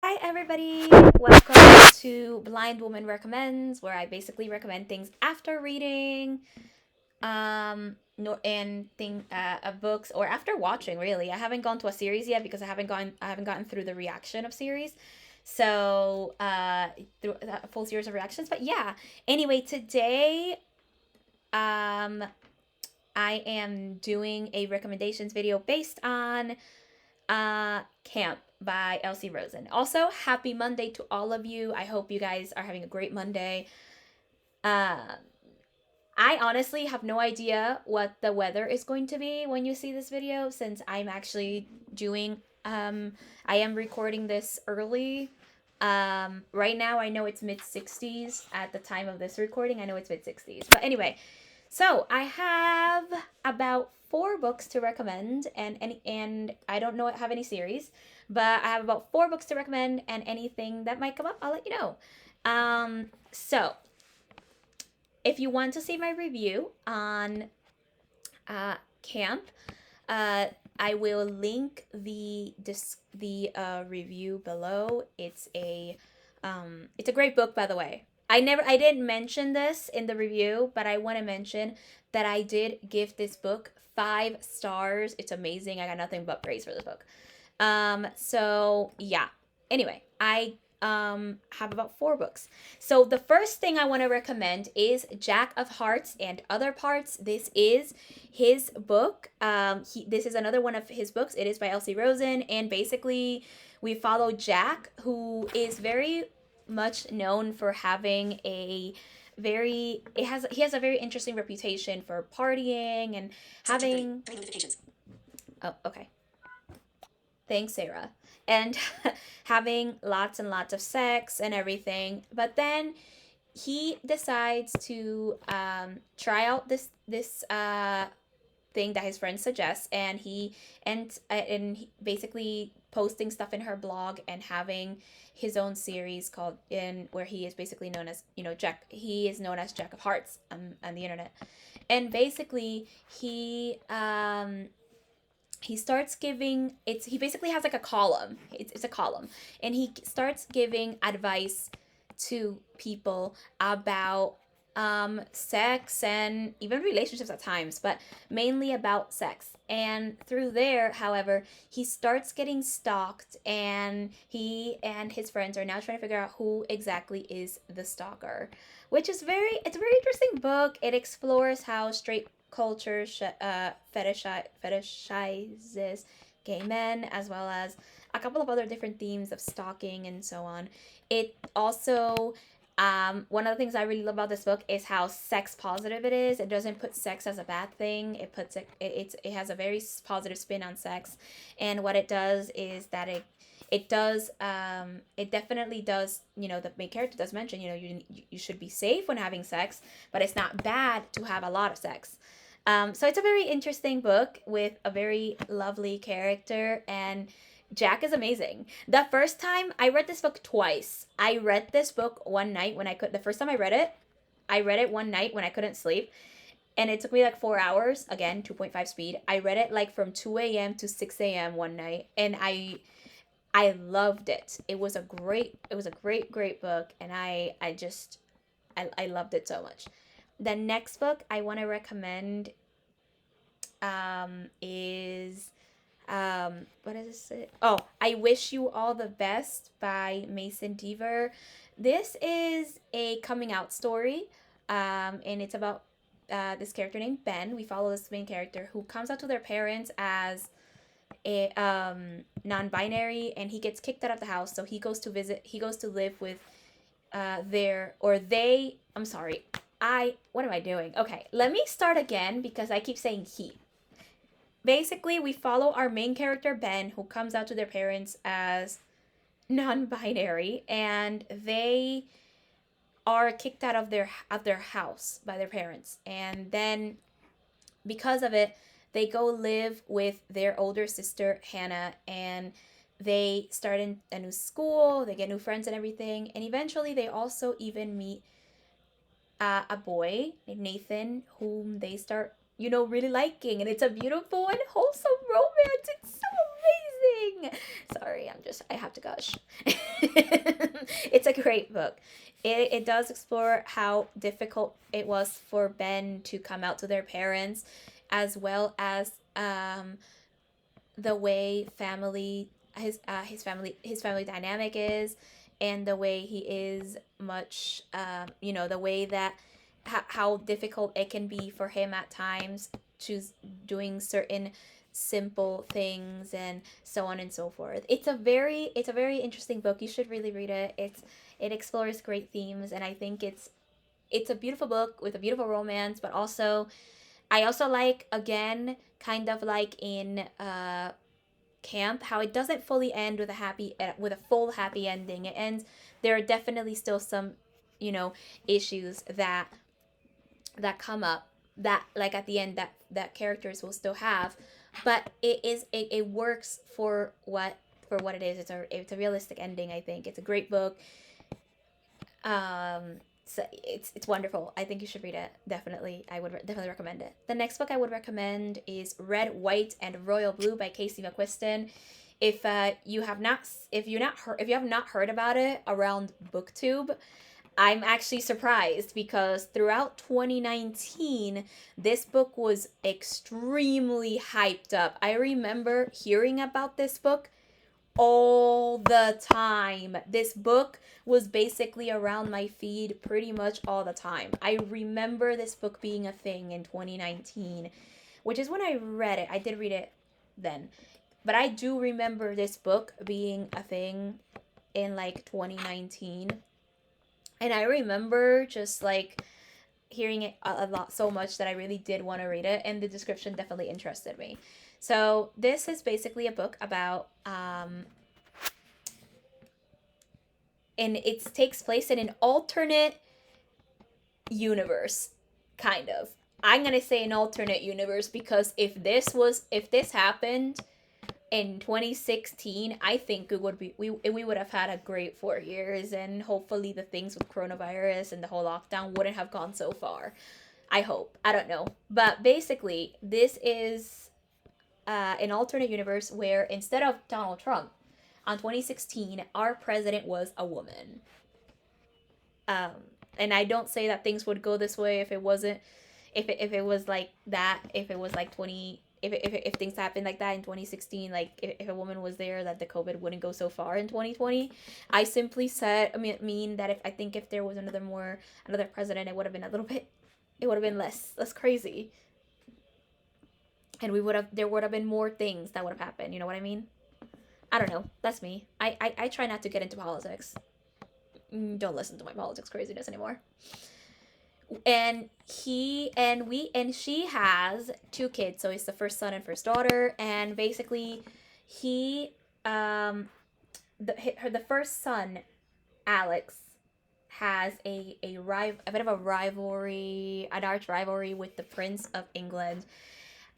Hi, everybody. Welcome to Blind Woman Recommends, where I basically recommend things after reading, no, and of books or after watching. Really, I haven't gone to a series yet because I haven't gotten through the reaction of series, so through a full series of reactions. But yeah, anyway, today, um, I am doing a recommendations video based on Camp by CddRosen. Also, happy Monday to all of you. I hope you guys are having a great Monday. Uh, I honestly have no idea what the weather is going to be when you see this video since I'm actually doing I am recording this early. Right now I know it's mid 60s at the time of this recording. I know it's mid 60s. But anyway, so I have about four books to recommend, and I don't know have any series, but I have about four books to recommend, and anything that might come up, I'll let you know. So if you want to see my review on Camp, uh, I will link the review below. It's a great book, by the way. I didn't mention this in the review, but I want to mention that I did give this book 5 stars. It's amazing. I got nothing but praise for this book. So yeah. Anyway, I have about four books. So the first thing I want to recommend is Jack of Hearts and Other Parts. This is his book. This is another one of his books. It is by CddRosen, and basically we follow Jack, who is very much known for having a he has a very interesting reputation for partying and having. Oh, okay. Thanks, Sarah. And having lots and lots of sex and everything. But then he decides to try out this thing that his friend suggests, and basically posting stuff in her blog and having his own series called in where he is basically known as Jack. He is known as Jack of Hearts on the internet, and basically he starts giving he basically has like a column. It's a column, and he starts giving advice to people about sex and even relationships at times, but mainly about sex. And through there, however, he starts getting stalked, and he and his friends are now trying to figure out who exactly is the stalker, which is it's a very interesting book. It explores how straight culture fetishizes gay men, as well as a couple of other different themes of stalking and so on. It also one of the things I really love about this book is how sex positive it is. It doesn't put sex as a bad thing. It has a very positive spin on sex, and what it does is that it definitely does, the main character does mention, you should be safe when having sex, but it's not bad to have a lot of sex. So it's a very interesting book with a very lovely character, and Jack is amazing. The first time I read this book twice. I read this book one night when the first time I read it one night when I couldn't sleep, and it took me like 4 hours. Again, 2.5 speed. I read it like from 2 a.m. to 6 a.m. one night, and I loved it. It was a great book, and I loved it so much. The next book I want to recommend is what is it? Oh, I Wish You All the Best by Mason Deaver. This is a coming out story, and it's about this character named Ben. We follow this main character who comes out to their parents as a non-binary, and he gets kicked out of the house, so he goes to live with their or they I'm sorry, what am I doing? Okay, let me start again because I keep saying he. Basically, we follow our main character Ben, who comes out to their parents as non-binary, and they are kicked out of their house by their parents, and then because of it, they go live with their older sister Hannah, and they start in a new school. They get new friends and everything, and eventually they also even meet a boy named Nathan, whom they start really liking, and it's a beautiful and wholesome romance. It's so Sorry, I have to gush. It's a great book. It does explore how difficult it was for Ben to come out to their parents, as well as the way his family dynamic is, and the way he is much the way that how difficult it can be for him at times choose doing certain simple things and so on and so forth. It's a very interesting book. You should really read it. It explores great themes, and I think it's a beautiful book with a beautiful romance, but also I also like, again, kind of like in Camp, how it doesn't fully end with a full happy ending. It ends. There are definitely still some, issues that come up, that like at the end that characters will still have, but it works for what it is. It's a realistic ending. I think it's a great book. So it's wonderful. I think you should read it. Definitely, I would definitely recommend it. The next book I would recommend is Red, White, and Royal Blue by Mcquisten. If you have not heard about it around BookTube, I'm actually surprised, because throughout 2019, this book was extremely hyped up. I remember hearing about this book all the time. This book was basically around my feed pretty much all the time. I remember this book being a thing in 2019, which is when I read it. I did read it then. But I do remember this book being a thing in like 2019. And I remember just like hearing it a lot, so much that I really did want to read it, and the description definitely interested me. So this is basically a book about and it takes place in an alternate universe, kind of. I'm gonna say an alternate universe, because if this happened in 2016, I think we would have had a great 4 years, and hopefully the things with coronavirus and the whole lockdown wouldn't have gone so far. I hope. I don't know. But basically, this is an alternate universe where, instead of Donald Trump, on 2016, our president was a woman. Um, and I don't say that things would go this way if it wasn't, if it was like that, if it was like 20, if things happened like that in 2016, like if a woman was there, that the COVID wouldn't go so far in 2020. I simply said, mean that if there was another president, it would have been it would have been less crazy. And there would have been more things that would have happened. You know what I mean? I don't know. That's me. I try not to get into politics. Don't listen to my politics craziness anymore. And she has 2 kids, so it's the first son and first daughter, and basically the first son, Alex, has a bit of a rivalry, an arch rivalry with the Prince of England.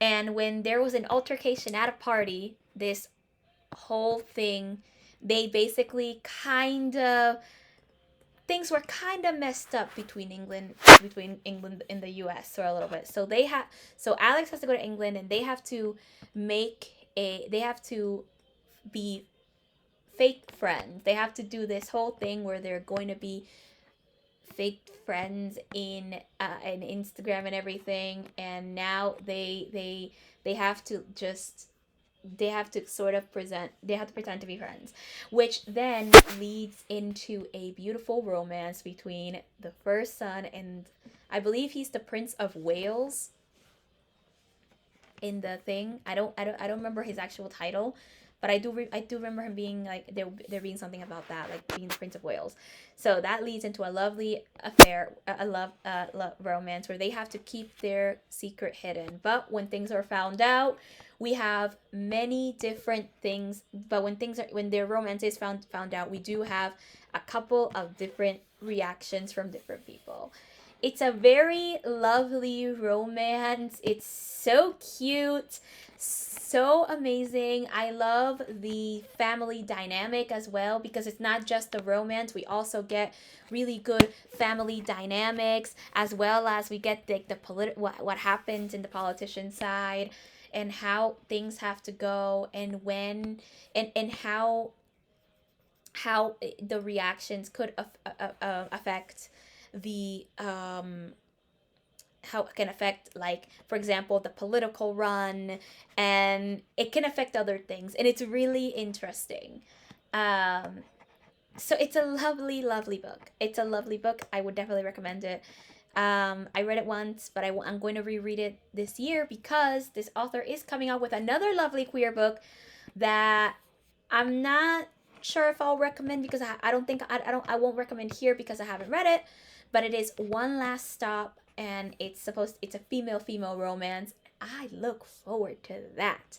And when there was an altercation at a party, this whole thing, they basically things were kind of messed up between England and the US for a little bit. So Alex has to go to England, and they have to be fake friends. They have to do this whole thing where they're going to be fake friends in Instagram and everything, and now they have to pretend to be friends, which then leads into a beautiful romance between the first son and, I believe he's the Prince of Wales in the thing. I don't remember his actual title, but I do remember him being like, there being something about that, like being the Prince of Wales. So that leads into a lovely affair, a love romance, where they have to keep their secret hidden. But when things are found out, we have many different things. But when their romance is found out, we do have a couple of different reactions from different people. It's a very lovely romance. It's so cute, so amazing. I love the family dynamic as well, because it's not just the romance. We also get really good family dynamics, as well as we get what happens in the politician side. and how things have to go, and when, and how the reactions could affect the how it can affect, like, for example, the political run, and it can affect other things, and it's really interesting. um so it's a lovely, lovely book. It's a lovely book. I would definitely recommend it. I read it once, but I'm going to reread it this year because this author is coming out with another lovely queer book that I'm not sure if I'll recommend, because I don't think I won't recommend here because I haven't read it, but it is One Last Stop, and it's a female romance. I look forward to that.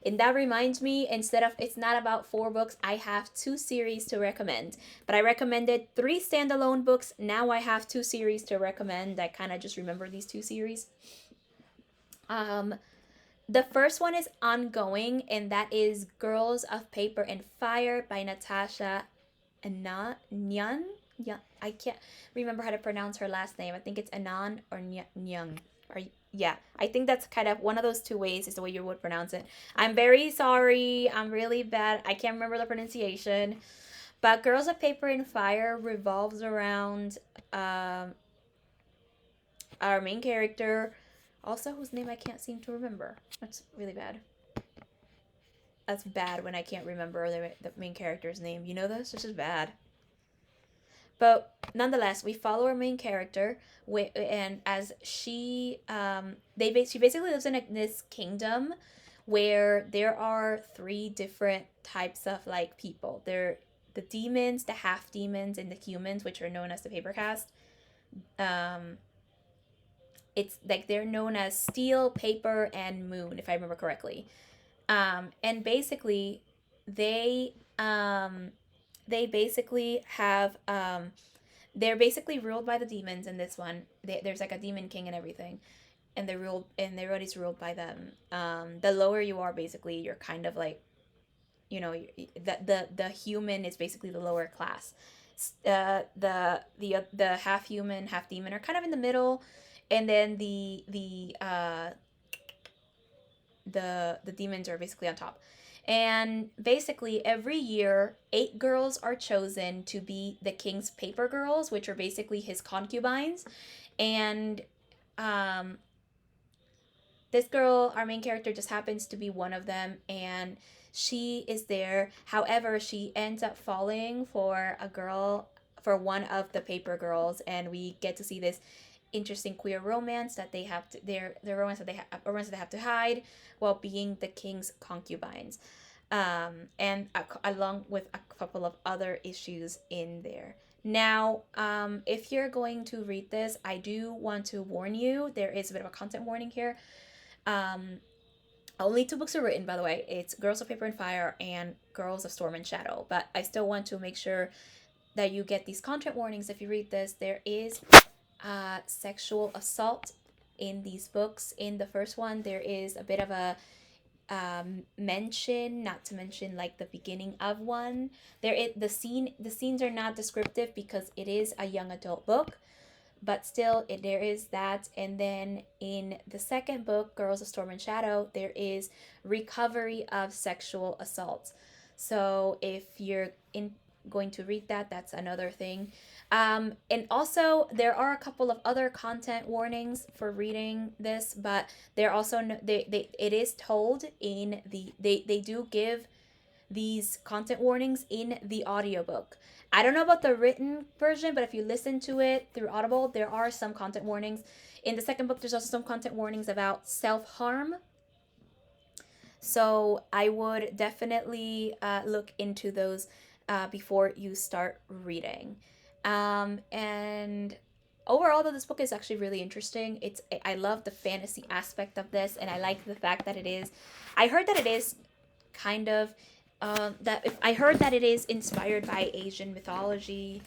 And that reminds me, instead of, it's not about 4 books, I have 2 series to recommend. But I recommended 3 standalone books. Now I have 2 series to recommend. I kind of just remember these 2 series. Um, the first one is ongoing, and that is Girls of Paper and Fire by Natasha Anan Nyan. Yeah, I can't remember how to pronounce her last name. I think it's Anan or Nyang. Or yeah, I think that's kind of one of those 2 ways is the way you would pronounce it. I'm very sorry. I'm really bad. I can't remember the pronunciation. But Girls of Paper and Fire revolves around um, our main character, also whose name I can't seem to remember. That's really bad. That's bad when I can't remember the main character's name. You know this? This is bad. But nonetheless, we follow our main character, and as she basically lives in this kingdom where there are 3 different types of, like, people. They're the demons, the half demons, and the humans, which are known as the paper caste. Um, it's like they're known as Steel, Paper, and Moon, if I remember correctly. And basically, they they basically have they're basically ruled by the demons in this one. There's like a demon king and everything, and everybody's ruled by them. The lower you are, basically, you're kind of like, the human is basically the lower class. The half human, half demon are kind of in the middle, and then the demons are basically on top. And basically, every year, 8 girls are chosen to be the king's paper girls, which are basically his concubines. And um, this girl, our main character, just happens to be one of them, and she is there. However, she ends up falling for one of the paper girls, and we get to see this interesting queer romance that they have to their romance that they have to hide while being the king's concubines, and along with a couple of other issues in there. Now, if you're going to read this, I do want to warn you, there is a bit of a content warning here. um, Only 2 books are written, by the way. It's Girls of Paper and Fire and Girls of Storm and Shadow, but I still want to make sure that you get these content warnings if you read this. There is sexual assault in these books. In the first one, there is a bit of a mention, not to mention like the beginning of one. The scenes are not descriptive because it is a young adult book, but still, there is that. And then in the second book, Girls of Storm and Shadow, there is recovery of sexual assault. So if you're going to read that, that's another thing. And also, there are a couple of other content warnings for reading this, but they're also it is told in they do give these content warnings in the audiobook. I don't know about the written version, but if you listen to it through Audible, there are some content warnings. In the second book, there's also some content warnings about self-harm. So I would definitely look into those before you start reading. And overall, though, this book is actually really interesting. I love the fantasy aspect of this, and I like the fact that it is. I heard that it is kind of I heard that it is inspired by Asian mythology.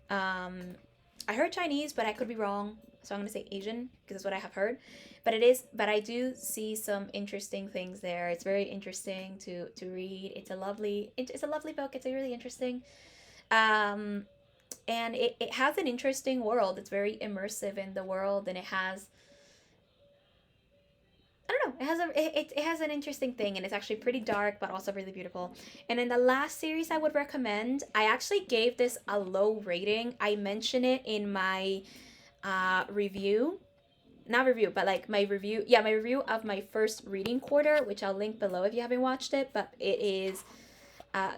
I heard Chinese, but I could be wrong, so I'm gonna say Asian because that's what I have heard. But it is, but I do see some interesting things there. It's very interesting to read. It's a lovely book. It's a really interesting, um, and it has an interesting world. It's very immersive in the world, and it has, I don't know. it has an interesting thing, and it's actually pretty dark but also really beautiful. And in the last series I would recommend, I actually gave this a low rating. I mentioned it in my review, not review, but like my review, yeah, my review of my first reading quarter, which I'll link below if you haven't watched it. But it is uh,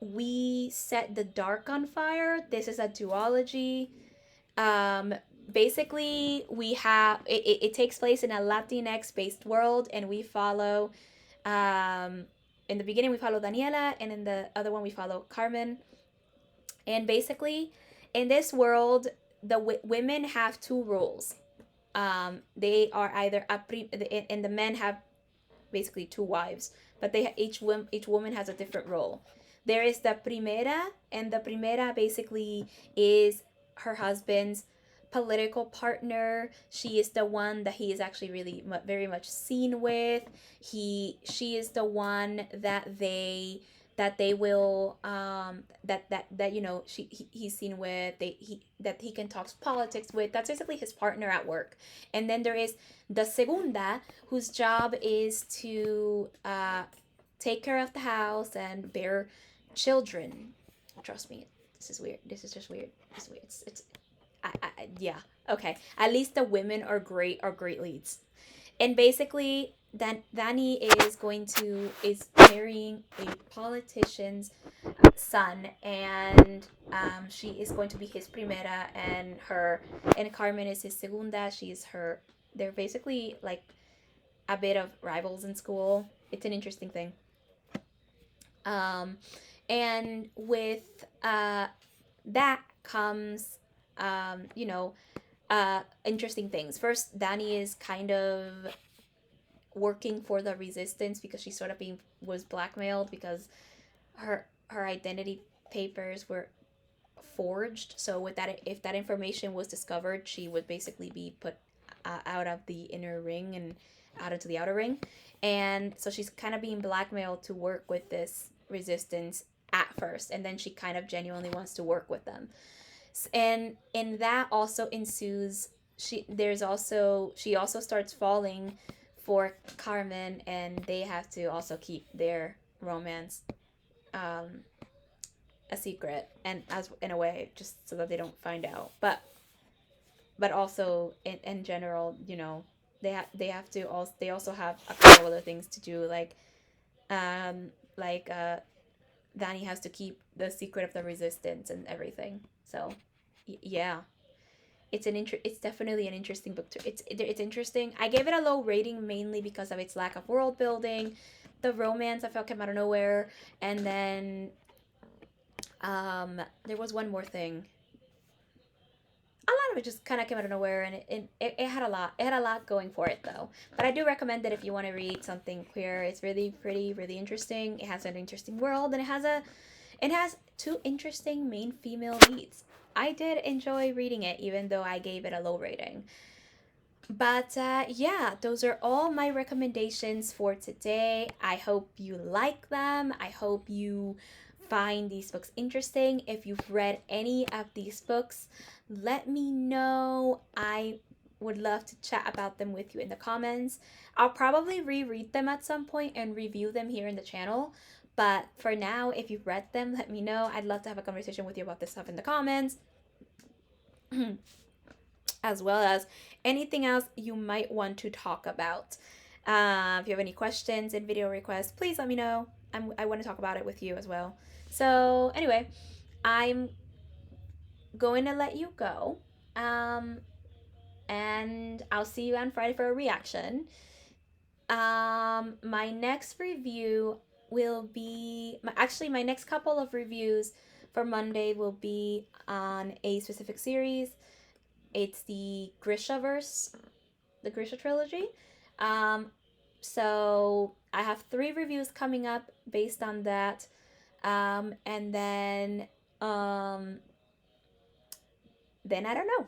We Set the Dark on Fire. This is a duology. um Basically we have it takes place in a Latinx based world, and we follow in the beginning we follow Daniela, and in the other one we follow Carmen. And basically in this world, the women have two roles. They are either and the men have basically two wives, but each woman has a different role. There is the primera, and the primera basically is her husband's political partner. She is the one that he is actually really very much seen with. She is the one that they will that he's seen with. That he can talk politics with. That's basically his partner at work. And then there is the segunda, whose job is to take care of the house and bear children. Trust me, this is weird. This is just weird. It's weird. Yeah. Okay. At least the women are great leads. And basically, then Dani is marrying a politician's son, and she is going to be his primera, and Carmen is his segunda. She's her. They're basically like a bit of rivals in school. It's an interesting thing. Um, and with that comes, interesting things. First, Dani is kind of working for the resistance because she sort of was blackmailed because her identity papers were forged. So with that, if that information was discovered, she would basically be put out of the inner ring and out into the outer ring. And so she's kind of being blackmailed to work with this resistance at first, and then she kind of genuinely wants to work with them. And in that also ensues, she also starts falling for Carmen, and they have to also keep their romance a secret, and as in a way just so that they don't find out. But also in general, they have to also they also have a couple other things to do, um like Dani has to keep the secret of the resistance and everything. So yeah, it's definitely an interesting book. It's interesting. I gave it a low rating mainly because of its lack of world building. The romance I felt came out of nowhere, and then there was one more thing. A lot of it just kind of came out of nowhere, and it had a lot. It had a lot going for it though. But I do recommend it if you want to read something queer. It's really pretty, really interesting. It has an interesting world, and it has two interesting main female leads. I did enjoy reading it, even though I gave it a low rating. But yeah, those are all my recommendations for today. I hope you like them. I hope you find these books interesting. If you've read any of these books, let me know. I would love to chat about them with you in the comments. I'll probably reread them at some point and review them here in the channel. But for now, if you've read them, let me know. I'd love to have a conversation with you about this stuff in the comments. As well as anything else you might want to talk about. If you have any questions and video requests, please let me know. I want to talk about it with you as well. So anyway, I'm going to let you go. And I'll see you on Friday for a reaction. My next review will be my next couple of reviews for Monday will be on a specific series. It's the Grishaverse, the Grisha trilogy. So I have 3 reviews coming up based on that. And then I don't know.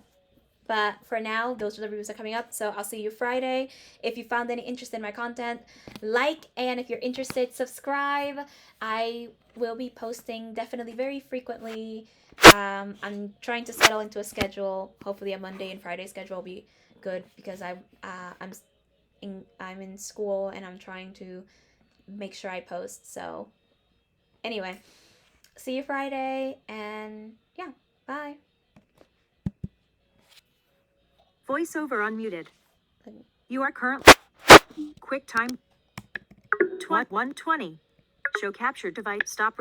But for now, those are the reviews that are coming up. So I'll see you Friday. If you found any interest in my content, like, and if you're interested, subscribe. I will be posting definitely very frequently. I'm trying to settle into a schedule. Hopefully a Monday and Friday schedule will be good because I'm I'm in school and I'm trying to make sure I post. So anyway, see you Friday, and yeah, bye. Voiceover unmuted. You are currently quick time 120. Show captured device. Stop.